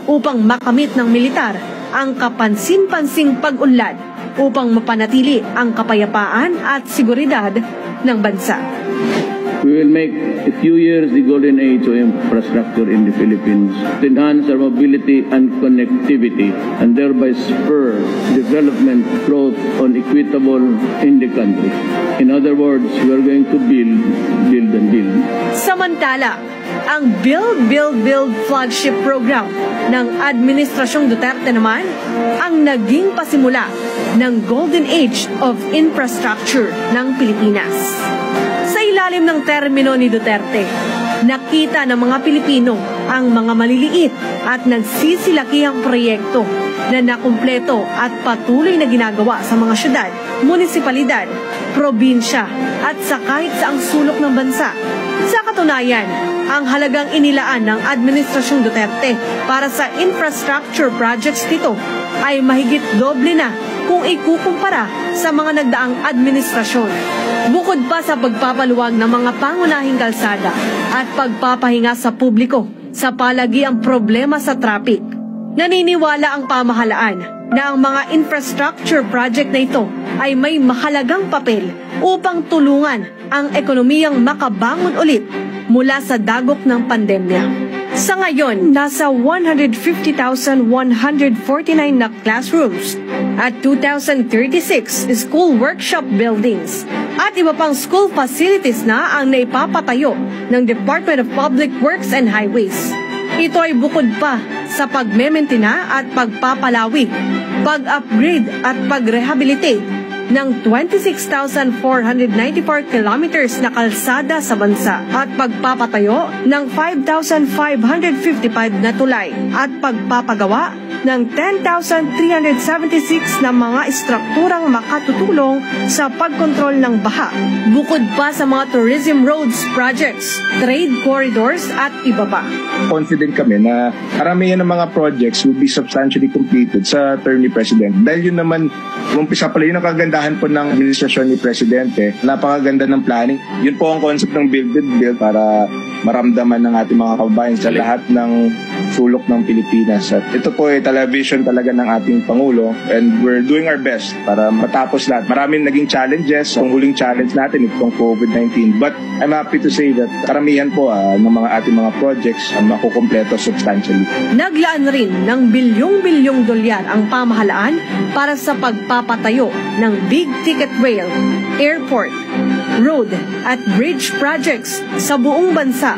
upang makamit ng militar ang kapansin-pansing pag-unlad upang mapanatili ang kapayapaan at seguridad ng bansa. We will make a few years the golden age of infrastructure in the Philippines to enhance our mobility and connectivity and thereby spur development growth on equitable in the country. In other words, we are going to build and build. Samantala, ang Build, Build, Build flagship program ng Administrasyong Duterte naman ang naging pasimula ng golden age of infrastructure ng Pilipinas. Sa ilalim ng termino ni Duterte, nakita ng mga Pilipino ang mga maliliit at nagsisilakihang proyekto na nakumpleto at patuloy na ginagawa sa mga syudad, munisipalidad, probinsya at sa kahit saang sulok ng bansa. Sa katunayan, ang halagang inilaan ng Administrasyong Duterte para sa infrastructure projects nito ay mahigit doble na kung ikukumpara sa mga nagdaang administrasyon. Bukod pa sa pagpapaluwag ng mga pangunahing kalsada at pagpapahinga sa publiko sa palagiang problema sa traffic, naniniwala ang pamahalaan na ang mga infrastructure project na ito ay may mahalagang papel upang tulungan ang ekonomiyang makabangon ulit mula sa dagok ng pandemya. Sa ngayon, nasa 150,149 na classrooms at 2,036 school workshop buildings at iba pang school facilities na ang naipapatayo ng Department of Public Works and Highways. Ito ay bukod pa sa pagmementina at pagpapalawig, pag-upgrade at pag-rehabilitate ng 26,494 kilometers na kalsada sa bansa at pagpapatayo ng 5,555 na tulay at pagpapagawa ng 10,376 na mga istrukturang makatutulong sa pagkontrol ng baha. Bukod pa sa mga tourism roads projects, trade corridors at iba pa. Confident kami na karamihan ng mga projects will be substantially completed sa term ni President. Dahil yun naman, umpisa pala yun ang kagandahan po ng administrasyon ni Presidente. Napakaganda ng planning. Yun po ang concept ng Build, Build para maramdaman ng ating mga kababayan sa lahat ng sulok ng Pilipinas. At ito po ay television talaga ng ating Pangulo and we're doing our best para matapos lahat. Maraming naging challenges. Ang huling challenge natin itong COVID-19. But I'm happy to say that karamihan po ng mga ating mga projects makukumpleto substantially. Naglaan rin ng bilyong-bilyong dolyar ang pamahalaan para sa pagpapatayo ng big ticket rail, airport, road at bridge projects sa buong bansa